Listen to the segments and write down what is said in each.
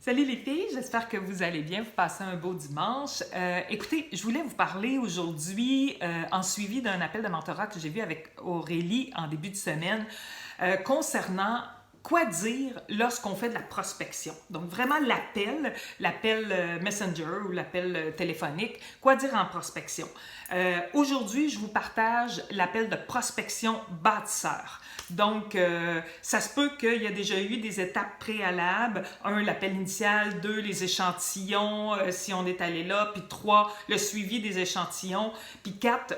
Salut les filles, j'espère que vous allez bien, vous passez un beau dimanche. Écoutez, je voulais vous parler aujourd'hui en suivi d'un appel de mentorat que j'ai vu avec Aurélie en début de semaine concernant quoi dire lorsqu'on fait de la prospection. Donc vraiment l'appel Messenger ou l'appel téléphonique, quoi dire en prospection. Aujourd'hui, je vous partage l'appel de prospection bâtisseur. Donc, ça se peut qu'il y a déjà eu des étapes préalables. 1, l'appel initial. 2, les échantillons, si on est allé là. Puis 3, le suivi des échantillons. Puis 4,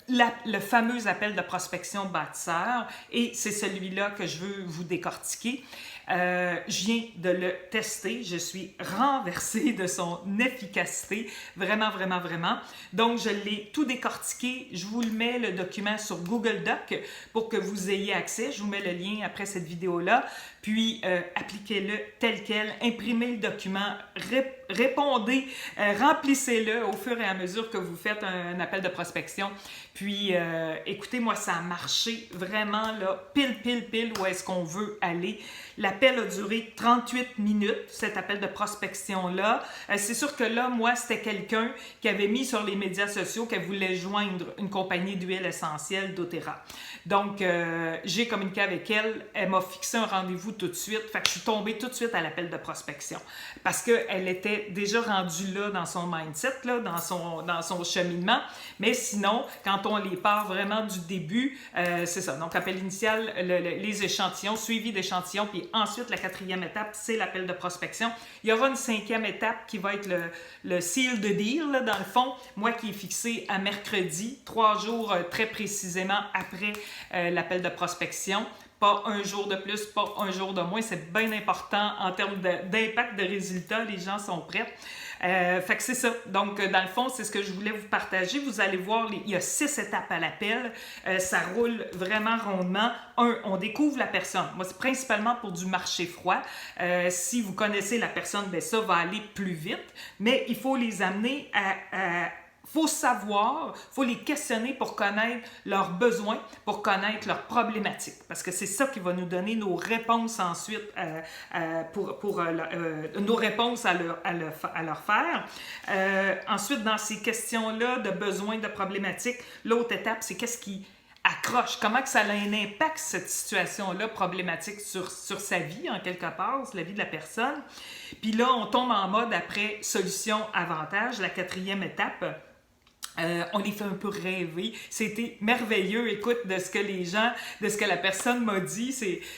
le fameux appel de prospection bâtisseur. Et c'est celui-là que je veux vous décortiquer. Je viens de le tester. Je suis renversée de son efficacité. Vraiment, vraiment, vraiment. Donc, je l'ai tout décortiqué. Je vous le mets, le document, sur Google Doc pour que vous ayez accès. Je vous mets le lien après cette vidéo-là. Puis, appliquez-le tel quel. Imprimez le document. Répondez. Remplissez-le au fur et à mesure que vous faites un appel de prospection. Puis, écoutez, moi, ça a marché vraiment là, pile où est-ce qu'on veut aller. L'appel a duré 38 minutes, cet appel de prospection-là. C'est sûr que là, moi, c'était quelqu'un qui avait mis sur les médias sociaux qu'elle voulait joindre une compagnie d'huile essentielle, doTERRA. Donc, j'ai communiqué avec elle. Elle m'a fixé un rendez-vous tout de suite. Fait que je suis tombée tout de suite à l'appel de prospection. Parce qu'elle était déjà rendue là dans son mindset, là, dans son cheminement. Mais sinon, quand on les part vraiment du début, c'est ça. Donc, appel initial, les échantillons, suivi d'échantillons, puis ensuite, la 4e étape, c'est l'appel de prospection. Il y aura une 5e étape qui va être le seal de deal, là, dans le fond. Moi, qui est fixé à mercredi, 3 jours très précisément après l'appel de prospection. Pas un jour de plus, pas un jour de moins. C'est bien important en termes d'impact de résultats. Les gens sont prêts. Fait que c'est ça. Donc, dans le fond, c'est ce que je voulais vous partager. Vous allez voir, il y a 6 étapes à l'appel. Ça roule vraiment rondement. 1, on découvre la personne. Moi, c'est principalement pour du marché froid. Si vous connaissez la personne, bien, ça va aller plus vite. Mais il faut les amener faut savoir, faut les questionner pour connaître leurs besoins, pour connaître leurs problématiques. Parce que c'est ça qui va nous donner nos réponses ensuite, nos réponses à leur faire. Ensuite, dans ces questions-là de besoins, de problématiques, l'autre étape, c'est qu'est-ce qui accroche, comment que ça a un impact, cette situation-là problématique sur sa vie, en quelque part, sur la vie de la personne. Puis là, on tombe en mode après solution-avantage, la 4e étape. On les fait un peu rêver. C'était merveilleux, écoute, de ce que la personne m'a dit.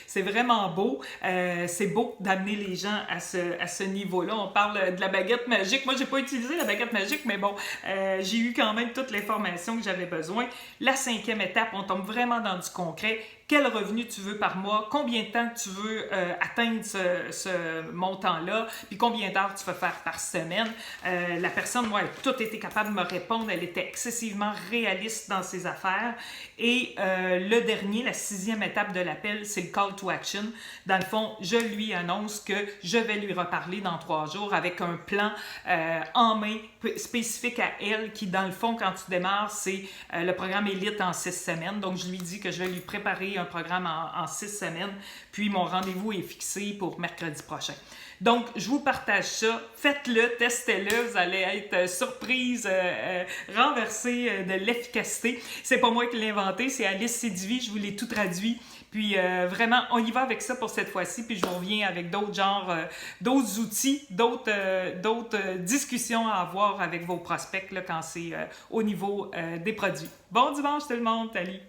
C'est vraiment beau. C'est beau d'amener les gens à ce niveau-là. On parle de la baguette magique. Moi, j'ai pas utilisé la baguette magique, mais bon, j'ai eu quand même toute l'information que j'avais besoin. La 5e étape, on tombe vraiment dans du concret. Quel revenu tu veux par mois, combien de temps tu veux atteindre ce montant-là, puis combien d'heures tu veux faire par semaine. La personne, moi, elle a tout été capable de me répondre. Elle était excessivement réaliste dans ses affaires. Et le dernier, la 6e étape de l'appel, c'est le call to action. Dans le fond, je lui annonce que je vais lui reparler dans 3 jours avec un plan en main spécifique à elle qui, dans le fond, quand tu démarres, c'est le programme Élite en 6 semaines. Donc, je lui dis que je vais lui préparer un programme en 6 semaines. Puis, mon rendez-vous est fixé pour mercredi prochain. Donc, je vous partage ça. Faites-le, testez-le. Vous allez être surprise, renversée de l'efficacité. C'est pas moi qui l'ai inventé, c'est Alice Sédivy. Je vous l'ai tout traduit. Puis vraiment, on y va avec ça pour cette fois-ci. Puis je vous reviens avec d'autres outils, d'autres discussions à avoir avec vos prospects là, quand c'est au niveau des produits. Bon dimanche tout le monde, salut!